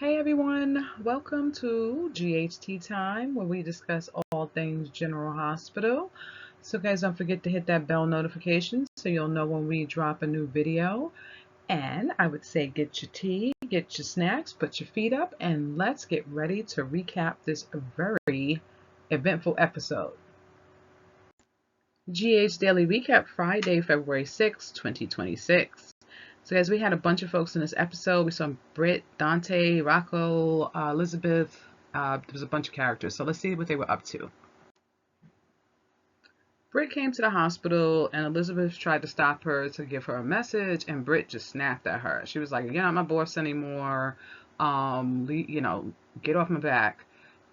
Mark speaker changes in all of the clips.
Speaker 1: Hey everyone, welcome to GHT Time where we discuss all things General Hospital. So guys, don't forget to hit that bell notification so you'll know when we drop a new video. And I would say get your tea, get your snacks, put your feet up, and let's get ready to recap this very eventful episode. GH Daily Recap, Friday, February 6, 2026. So, guys, we had a bunch of folks in this episode. We saw Britt, Dante, Rocco, Elizabeth. There was a bunch of characters. So, let's see what they were up to. Britt came to the hospital, and Elizabeth tried to stop her to give her a message, and Britt just snapped at her. She was like, "You're not my boss anymore. Get off my back."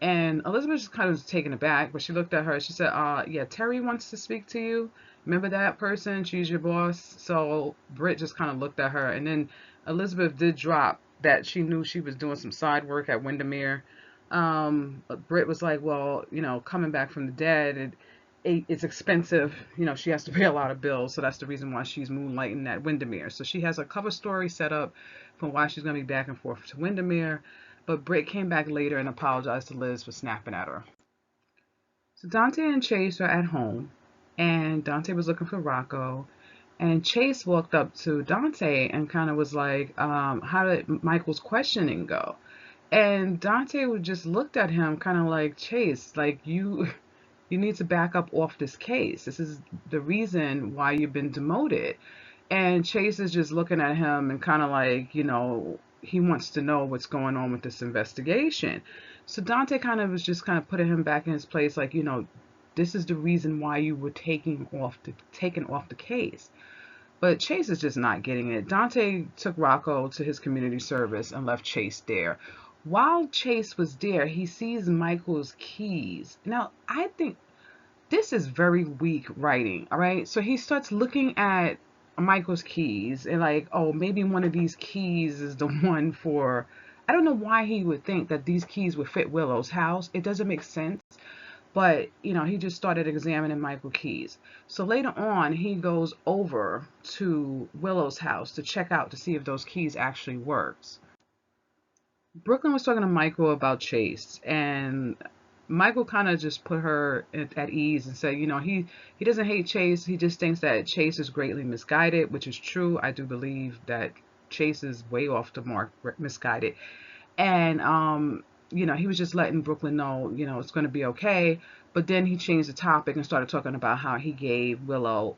Speaker 1: And Elizabeth just kind of was taken aback, but she looked at her. She said, yeah, Terry wants to speak to you. Remember that person? She's your boss." So Britt just kind of looked at her. And then Elizabeth did drop that she knew she was doing some side work at Windermere. But Britt was like, well, coming back from the dead, it's expensive. She has to pay a lot of bills. So that's the reason why she's moonlighting at Windermere. So she has a cover story set up for why she's going to be back and forth to Windermere. But Britt came back later and apologized to Liz for snapping at her. So Dante and Chase are at home, and Dante was looking for Rocco. And Chase walked up to Dante and kind of was like, how did Michael's questioning go? And Dante would just looked at him kind of like, Chase, like you need to back up off this case. This is the reason why you've been demoted. And Chase is just looking at him and kind of like, he wants to know what's going on with this investigation. So Dante kind of was just kind of putting him back in his place, like, this is the reason why you were taken off the case. But Chase is just not getting it. Dante took Rocco to his community service and left Chase there. While Chase was there, he sees Michael's keys. Now, I think this is very weak writing, all right? So he starts looking at Michael's keys and like, oh, maybe one of these keys is the one for, I don't know why he would think that these keys would fit Willow's house. It doesn't make sense. But, he just started examining Michael's keys. So later on, he goes over to Willow's house to check out to see if those keys actually works. Brooklyn was talking to Michael about Chase, and Michael kind of just put her at ease and said, he doesn't hate Chase. He just thinks that Chase is greatly misguided, which is true. I do believe that Chase is way off the mark, misguided. And, he was just letting Brooklyn know, it's going to be okay. But then he changed the topic and started talking about how he gave Willow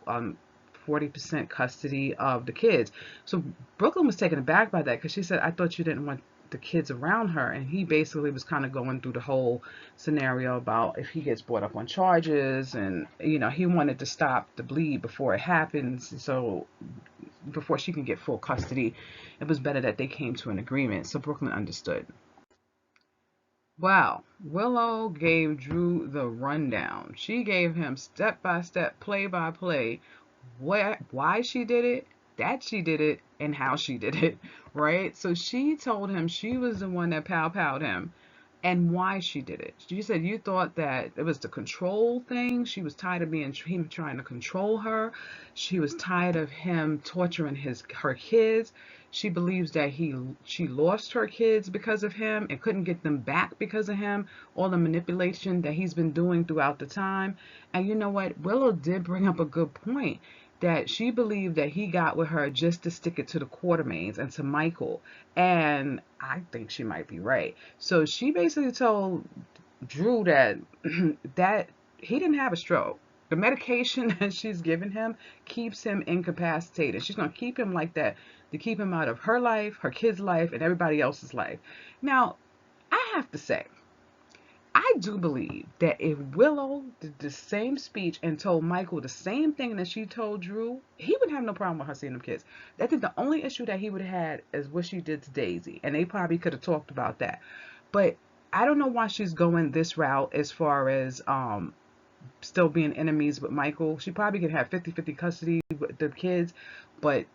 Speaker 1: 40% custody of the kids. So Brooklyn was taken aback by that because she said, I thought you didn't want the kids around her. And he basically was kind of going through the whole scenario about if he gets brought up on charges, and he wanted to stop the bleed before it happens, so before she can get full custody, it was better that they came to an agreement. So Brooklyn understood. Wow, Willow gave Drew the rundown. She gave him step by step, play by play, why she did it, that she did it, and how she did it, right? So she told him she was the one that pow-powed him and why she did it. She said you thought that it was the control thing. She was tired of him trying to control her. She was tired of him torturing her kids. She believes that she lost her kids because of him and couldn't get them back because of him. All the manipulation that he's been doing throughout the time. And you know what? Willow did bring up a good point, that she believed that he got with her just to stick it to the Quartermaines and to Michael. And I think she might be right. So she basically told Drew that that he didn't have a stroke. The medication that she's giving him keeps him incapacitated. She's going to keep him like that to keep him out of her life, her kid's life, and everybody else's life. Now, I have to say, I do believe that if Willow did the same speech and told Michael the same thing that she told Drew, he would have no problem with her seeing them kids. I think the only issue that he would have had is what she did to Daisy, and they probably could have talked about that. But I don't know why she's going this route as far as still being enemies with Michael. She probably could have 50-50 custody with the kids, but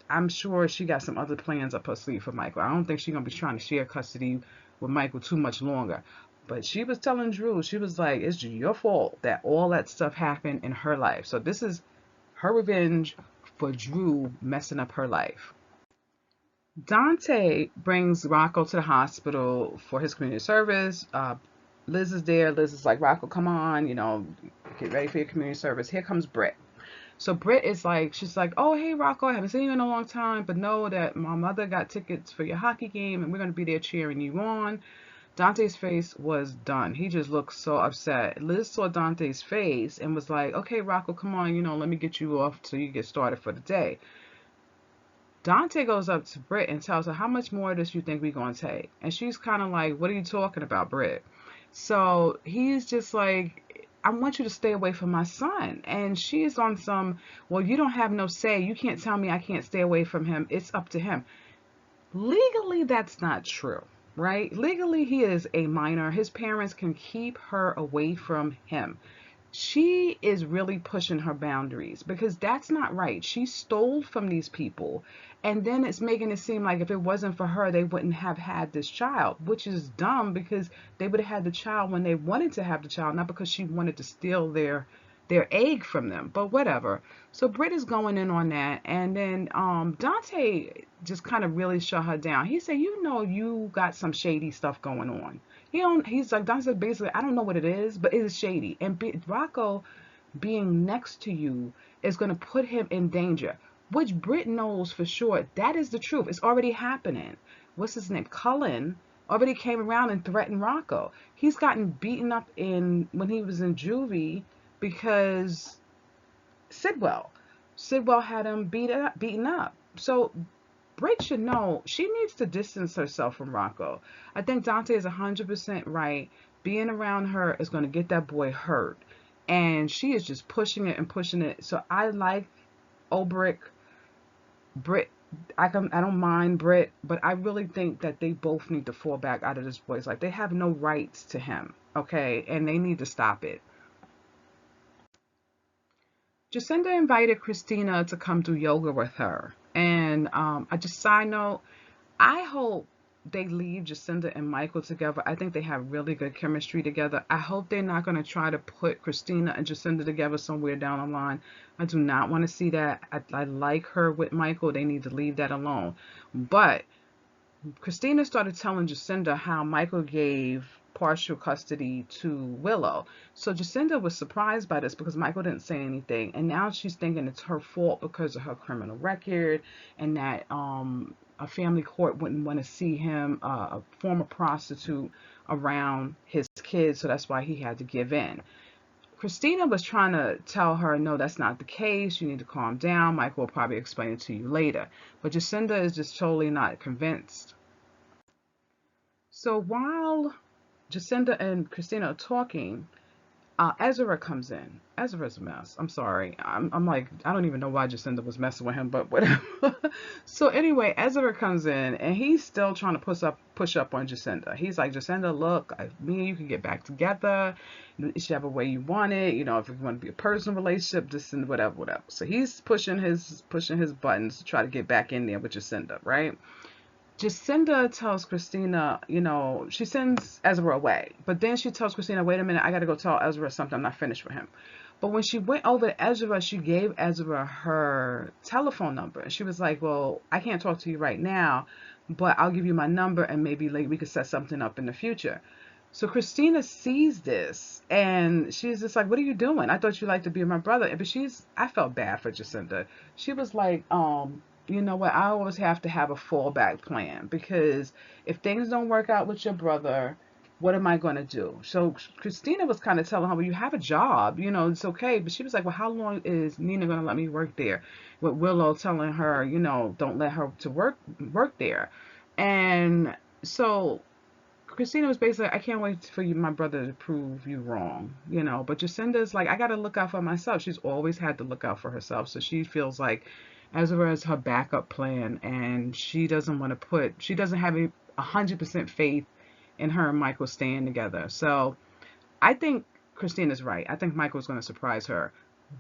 Speaker 1: I'm sure she got some other plans up her sleeve for Michael. I don't think she's going to be trying to share custody with Michael too much longer. But she was telling Drew, she was like, it's your fault that all that stuff happened in her life. So this is her revenge for Drew messing up her life. Dante brings Rocco to the hospital for his community service. Liz is there. Liz is like, Rocco, come on, get ready for your community service. Here comes Britt. So Britt is like, she's like, oh, hey, Rocco, I haven't seen you in a long time, but know that my mother got tickets for your hockey game and we're going to be there cheering you on. Dante's face was done. He just looked so upset. Liz saw Dante's face and was like, okay, Rocco, come on, let me get you off so you get started for the day. Dante goes up to Britt and tells her, how much more of this you think we're going to take? And she's kind of like, what are you talking about, Britt? So he's just like, I want you to stay away from my son. And she's on some, well, you don't have no say. You can't tell me I can't stay away from him. It's up to him. Legally, that's not true, right? Legally, he is a minor. His parents can keep her away from him. She is really pushing her boundaries because that's not right. She stole from these people, and then it's making it seem like if it wasn't for her, they wouldn't have had this child, which is dumb because they would have had the child when they wanted to have the child, not because she wanted to steal their egg from them, but whatever. So Britt is going in on that, and then Dante just kind of really shut her down. He said, you got some shady stuff going on. He's like, Dante said basically, I don't know what it is, but it is shady. And Rocco being next to you is going to put him in danger, which Britt knows for sure. That is the truth. It's already happening. What's his name? Cullen already came around and threatened Rocco. He's gotten beaten up when he was in juvie because Sidwell had him beaten up. So Britt should know she needs to distance herself from Rocco. I think Dante is 100% right. Being around her is going to get that boy hurt. And she is just pushing it and pushing it. So I like Britt. I don't mind Britt, but I really think that they both need to fall back out of this boy's life. They have no rights to him, okay? And they need to stop it. Jacinda invited Kristina to come do yoga with her. And I just side note, I hope they leave Jacinda and Michael together. I think they have really good chemistry together. I hope they're not going to try to put Kristina and Jacinda together somewhere down the line. I do not want to see that. I like her with Michael. They need to leave that alone. But Kristina started telling Jacinda how Michael gave partial custody to Willow. So Jacinda was surprised by this because Michael didn't say anything. And now she's thinking it's her fault because of her criminal record and that a family court wouldn't want to see him, a former prostitute, around his kids. So that's why he had to give in. Kristina was trying to tell her, no, that's not the case. You need to calm down. Michael will probably explain it to you later. But Jacinda is just totally not convinced. So while Jacinda and Kristina are talking, Ezra comes in. Ezra's a mess. I'm sorry. I'm like, I don't even know why Jacinda was messing with him, but whatever. So anyway, Ezra comes in and he's still trying to push up on Jacinda. He's like, Jacinda, look, me and you can get back together. Whichever way you want it. If you want to be a personal relationship, just whatever. So he's pushing his buttons to try to get back in there with Jacinda, right? Jacinda tells Kristina, she sends Ezra away. But then she tells Kristina, wait a minute, I got to go tell Ezra something. I'm not finished with him. But when she went over to Ezra, she gave Ezra her telephone number. And she was like, well, I can't talk to you right now, but I'll give you my number and maybe we could set something up in the future. So Kristina sees this and she's just like, what are you doing? I thought you liked to be my brother. But I felt bad for Jacinda. She was like, you know what? I always have to have a fallback plan because if things don't work out with your brother, what am I going to do? So Kristina was kind of telling her, well, you have a job, it's okay. But she was like, well, how long is Nina going to let me work there? With Willow telling her, don't let her to work there. And so Kristina was basically, I can't wait for my brother to prove you wrong, But Jacinda's like, I got to look out for myself. She's always had to look out for herself. So she feels like Ezra is her backup plan, and she doesn't have 100% faith in her and Michael staying together. So I think Kristina's right. I think Michael's going to surprise her.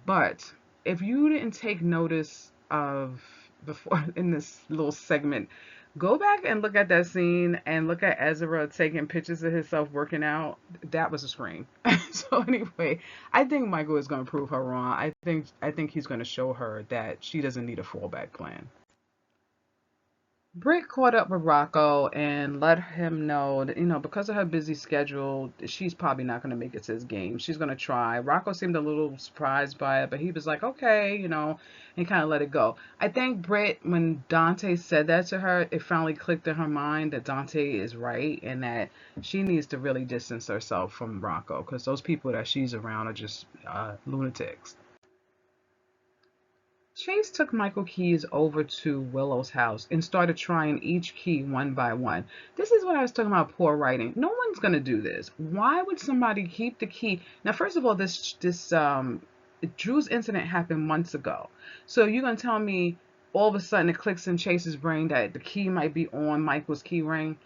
Speaker 1: But if you didn't take notice of before in this little segment, go back and look at that scene and look at Ezra taking pictures of himself working out. That was a scream. So anyway, I think Michael is going to prove her wrong. I think he's going to show her that she doesn't need a fallback plan. Britt caught up with Rocco and let him know that, because of her busy schedule, she's probably not going to make it to his game. She's going to try. Rocco seemed a little surprised by it, but he was like, okay, and kind of let it go. I think Britt, when Dante said that to her, it finally clicked in her mind that Dante is right and that she needs to really distance herself from Rocco because those people that she's around are just lunatics. Chase took Michael keys over to Willow's house and started trying each key one by one. This is what I was talking about, poor writing. No one's going to do this. Why would somebody keep the key? Now, first of all, this Drew's incident happened months ago. So you're going to tell me all of a sudden it clicks in Chase's brain that the key might be on Michael's key ring?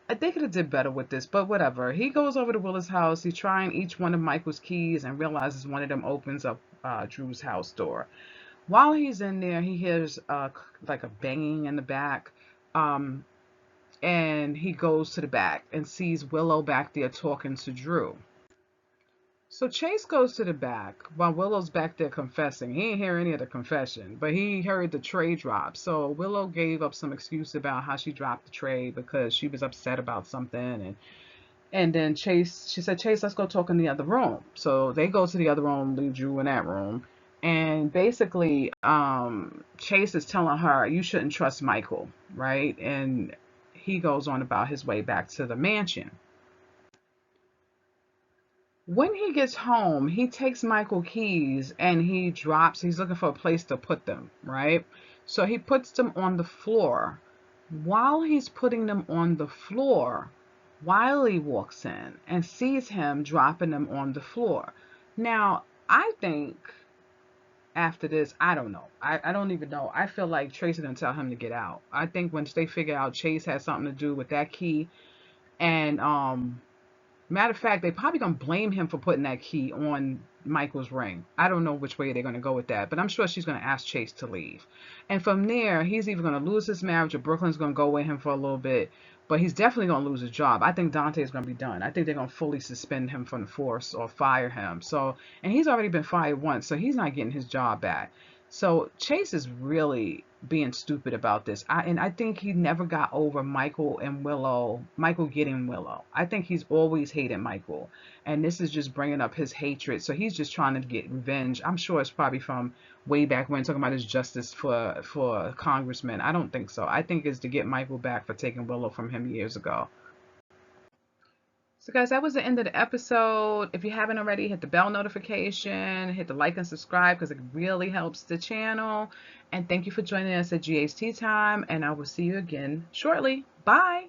Speaker 1: They could have did better with this, but whatever. He goes over to Willow's house. He's trying each one of Michael's keys and realizes one of them opens up Drew's house door. While he's in there, he hears like a banging in the back, um, and he goes to the back and sees Willow back there talking to Drew. So Chase goes to the back while Willow's back there confessing. He didn't hear any of the confession, but he heard the tray drop. So Willow gave up some excuse about how she dropped the tray because she was upset about something, and then she said, Chase, let's go talk in the other room. So they go to the other room, leave Drew in that room. And basically, Chase is telling her, you shouldn't trust Michael, right? And he goes on about his way back to the mansion. When he gets home, he takes Michael keys and he's looking for a place to put them, right? So he puts them on the floor. While he's putting them on the floor, Wiley walks in and sees him dropping them on the floor. Now, I think after this, I don't know. I don't even know. I feel like Tracy gonna tell him to get out. I think once they figure out Chase has something to do with that key, and matter of fact, they probably gonna blame him for putting that key on Michael's ring. I don't know which way they're gonna go with that, but I'm sure she's gonna ask Chase to leave. And from there, he's either gonna lose his marriage or Brooklyn's gonna go with him for a little bit. But he's definitely gonna lose his job. I think Dante is gonna be done. I think they're gonna fully suspend him from the force or fire him. So, and he's already been fired once, so he's not getting his job back. So Chase is really being stupid about this. I think he never got over Michael getting Willow. I think he's always hated Michael. And this is just bringing up his hatred. So he's just trying to get revenge. I'm sure it's probably from way back when, talking about his justice for congressmen. I don't think so. I think it's to get Michael back for taking Willow from him years ago. So guys, that was the end of the episode. If you haven't already, hit the bell notification, hit the like and subscribe because it really helps the channel. And thank you for joining us at GHT time, and I will see you again shortly. Bye.